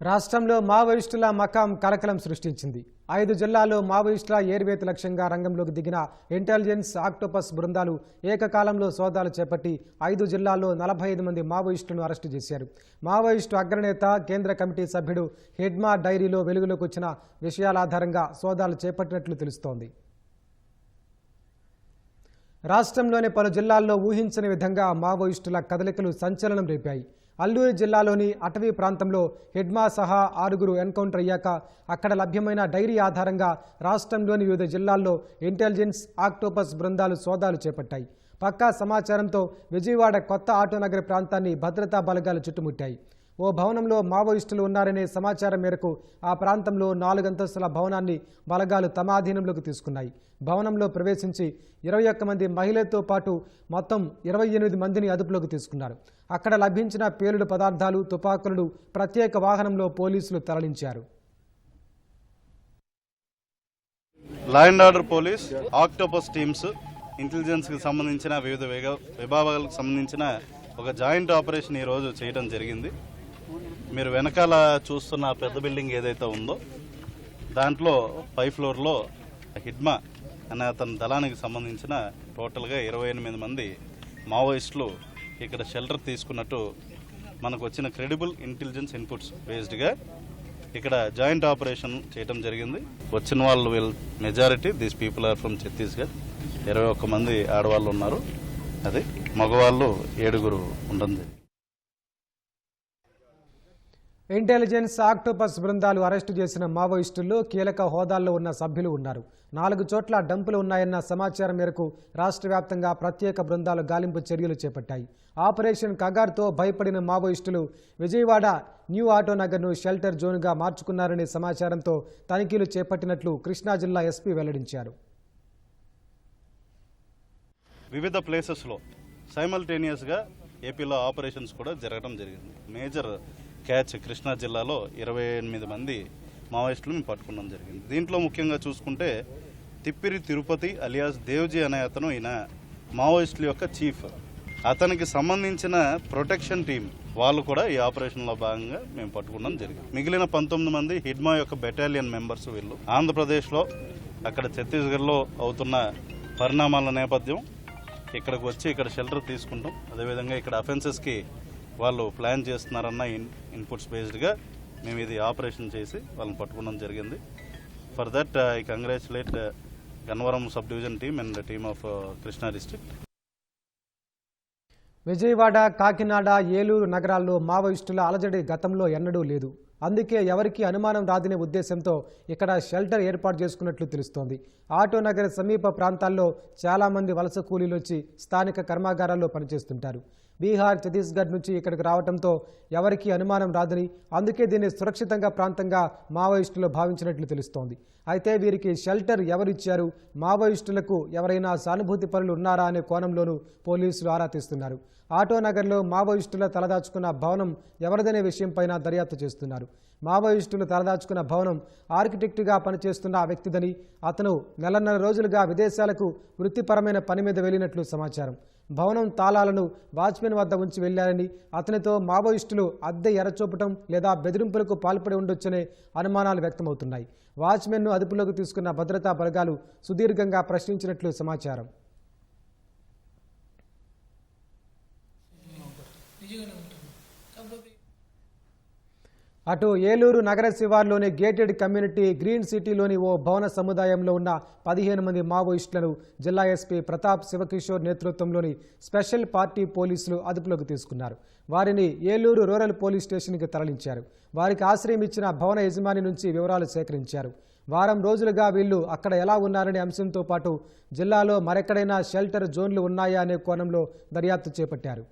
రాష్ట్రంలో మావోయిస్టుల మకాం కలకలం సృష్టించింది. 5 జిల్లాల్లో మావోయిస్టుల ఏర్వేత లక్ష్యంగా రంగంలోకి దిగిన ఇంటెలిజెన్స్ ఆక్టోపస్ బృందాలు ఏకకాలంలో సోదాలు చేపట్టి 5 జిల్లాల్లో 45 మంది మావోయిస్టులను అరెస్టు చేశారు. మావోయిస్టు అగ్రనేత కేంద్ర కమిటీ సభ్యుడు హెడ్మా డైరీలో వెలుగులోకి వచ్చిన విషయాల ఆధారంగా సోదాలు చేపట్టినట్లు తెలుస్తోంది. రాష్ట్రంలోని పలు జిల్లాల్లో ఊహించని విధంగా మావోయిస్టుల కదలికలు సంచలనం రేపాయి. అల్లూరు జిల్లాలోని అటవీ ప్రాంతంలో హెడ్మా సహా 6గురు ఎన్కౌంటర్ అయ్యాక అక్కడ లభ్యమైన డైరీ ఆధారంగా రాష్ట్రంలోని వివిధ జిల్లాల్లో ఇంటెలిజెన్స్ ఆక్టోపస్ బృందాలు సోదాలు చేపట్టాయి. పక్కా సమాచారంతో విజయవాడ కొత్త ఆటోనగర్ ప్రాంతాన్ని భద్రతా బలగాలు చుట్టుముట్టాయి. ఓ భవనంలో మావోయిస్టులు ఉన్నారనే సమాచారం మేరకు ఆ ప్రాంతంలో 4 అంతస్తుల భవనాన్ని బలగాలు తమ అధీనంలోకి తీసుకున్నాయి. భవనంలో ప్రవేశించి 21 మంది మహిళలతో పాటు మొత్తం 28 మందిని అదుపులోకి తీసుకున్నారు. అక్కడ లభించిన పేలుడు పదార్థాలు, తుపాకులను ప్రత్యేక వాహనంలో పోలీసులు తరలించారు. Law and order police, octopus teams, ఇంటెలిజెన్స్కి సంబంధించిన వివిధ విభాగాలకు సంబంధించిన ఒక జాయింట్ ఆపరేషన్ ఈరోజు చేయడం జరిగింది. మీరు వెనకాల చూస్తున్న పెద్ద బిల్డింగ్ ఏదైతే ఉందో దాంట్లో 5వ ఫ్లోర్లో హిడ్మా అనే అతని దళానికి సంబంధించిన టోటల్గా 28 మంది మావోయిస్టులు ఇక్కడ షెల్టర్ తీసుకున్నట్టు మనకు వచ్చిన క్రెడిబుల్ ఇంటెలిజెన్స్ ఇన్పుట్స్ బేస్డ్గా ఇక్కడ జాయింట్ ఆపరేషన్ చేయడం జరిగింది. వచ్చిన వాళ్ళు majority these people are from Chhattisgarh. 21 మంది ఆడవాళ్ళు ఉన్నారు, అది మగవాళ్ళు 7గురు ఉంటుంది. ఇంటెలిజెన్స్ ఆక్టోపస్ బృందాలు అరెస్టు చేసిన మావోయిస్టుల్లో కీలక హోదాల్లో ఉన్న సభ్యులు ఉన్నారు. 4 చోట్ల డంపులు ఉన్నాయన్న సమాచారం మేరకు రాష్ట్ర వ్యాప్తంగా ప్రత్యేక బృందాలు గాలింపు చర్యలు చేపట్టాయి. ఆపరేషన్ కగార్తో భయపడిన మావోయిస్టులు విజయవాడ న్యూ ఆటోనగర్ను షెల్టర్ జోన్గా మార్చుకున్నారనే సమాచారంతో తనిఖీలు చేపట్టినట్లు కృష్ణా జిల్లా ఎస్పీ వెల్లడించారు. వివిధ ప్లేసెస్లో సైమల్టేనియస్గా ఏపీలో ఆపరేషన్స్ కూడా జరగడం జరిగింది. మేజర్ క్యాచ్ కృష్ణా జిల్లాలో 28 మంది మావోయిస్టులు మేము పట్టుకోవడం జరిగింది. దీంట్లో ముఖ్యంగా చూసుకుంటే తిప్పిరి తిరుపతి అలియాస్ దేవ్జీ అనే అతను ఈయన మావోయిస్టుల యొక్క చీఫ్. అతనికి సంబంధించిన ప్రొటెక్షన్ టీం వాళ్ళు కూడా ఈ ఆపరేషన్లో భాగంగా మేము పట్టుకోవడం జరిగింది. మిగిలిన 19 మంది హిడ్మా యొక్క బెటాలియన్ మెంబర్స్. వీళ్ళు ఆంధ్రప్రదేశ్లో అక్కడ ఛత్తీస్గఢ్లో అవుతున్న పరిణామాల నేపథ్యం ఇక్కడికి వచ్చి ఇక్కడ షెల్టర్ తీసుకుంటాం. అదేవిధంగా ఇక్కడ అఫెన్సెస్కి వాళ్ళు ప్లాన్ చేస్తున్నారన్న ఇన్పుట్స్ బేస్డ్గా మేము ఇది ఆపరేషన్ చేసి వాళ్ళని పట్టుకోవడం జరిగింది. For that I congratulate Gannavaram sub division team and team of Krishna district. Vijayawada, Kakinada, Eluru నగరాల్లో మావోయిస్టుల అలజడి గతంలో ఎన్నడూ లేదు. అందుకే ఎవరికి అనుమానం రాదనే ఉద్దేశంతో ఇక్కడ షెల్టర్ ఏర్పాటు చేసుకున్నట్లు తెలుస్తోంది. ఆటోనగర్ సమీప ప్రాంతాల్లో చాలామంది వలస కూలీలు వచ్చి స్థానిక కర్మాగారాల్లో పనిచేస్తుంటారు. బీహార్, ఛత్తీస్గఢ్ నుంచి ఇక్కడికి రావడంతో ఎవరికీ అనుమానం రాదని, అందుకే దీన్ని సురక్షితంగా ప్రాంతంగా మావోయిస్టులు భావించినట్లు తెలుస్తోంది. అయితే వీరికి షెల్టర్ ఎవరిచ్చారు, మావోయిస్టులకు ఎవరైనా సానుభూతి పరులు ఉన్నారా అనే కోణంలోనూ పోలీసులు ఆరా తీస్తున్నారు. ఆటోనగర్లో మావోయిస్టుల తలదాచుకున్న భవనం ఎవరిదనే విషయంపైన దర్యాప్తు చేస్తున్నారు. మావోయిస్టులు తలదాచుకున్న భవనం ఆర్కిటెక్టుగా పనిచేస్తున్న ఆ వ్యక్తిదని, అతను 4.5 రోజులుగా విదేశాలకు వృత్తిపరమైన పని మీద వెళ్లినట్లు సమాచారం. భవనం తాళాలను వాచ్మెన్ వద్ద ఉంచి వెళ్లారని, అతనితో మావోయిస్టులు అద్దె ఎరచూపటం లేదా బెదిరింపులకు పాల్పడి ఉండొచ్చనే అనుమానాలు వ్యక్తమవుతున్నాయి. వాచ్మెన్ను అదుపులోకి తీసుకున్న భద్రతా బలగాలు సుదీర్ఘంగా ప్రశ్నించినట్లు సమాచారం. అటు ఏలూరు నగర శివార్లోని గేటెడ్ కమ్యూనిటీ గ్రీన్ సిటీలోని ఓ భవన సముదాయంలో ఉన్న 15 మంది మావోయిస్టులను జిల్లా ఎస్పీ ప్రతాప్ శివకిషోర్ నేతృత్వంలోని స్పెషల్ పార్టీ పోలీసులు అదుపులోకి తీసుకున్నారు. వారిని ఏలూరు రూరల్ పోలీస్ స్టేషన్కి తరలించారు. వారికి ఆశ్రయం ఇచ్చిన భవన యజమాని నుంచి వివరాలు సేకరించారు. వారం రోజులుగా వీళ్లు అక్కడ ఎలా ఉన్నారనే అంశంతో పాటు జిల్లాలో మరెక్కడైనా షెల్టర్ జోన్లు ఉన్నాయా అనే కోణంలో దర్యాప్తు చేపట్టారు.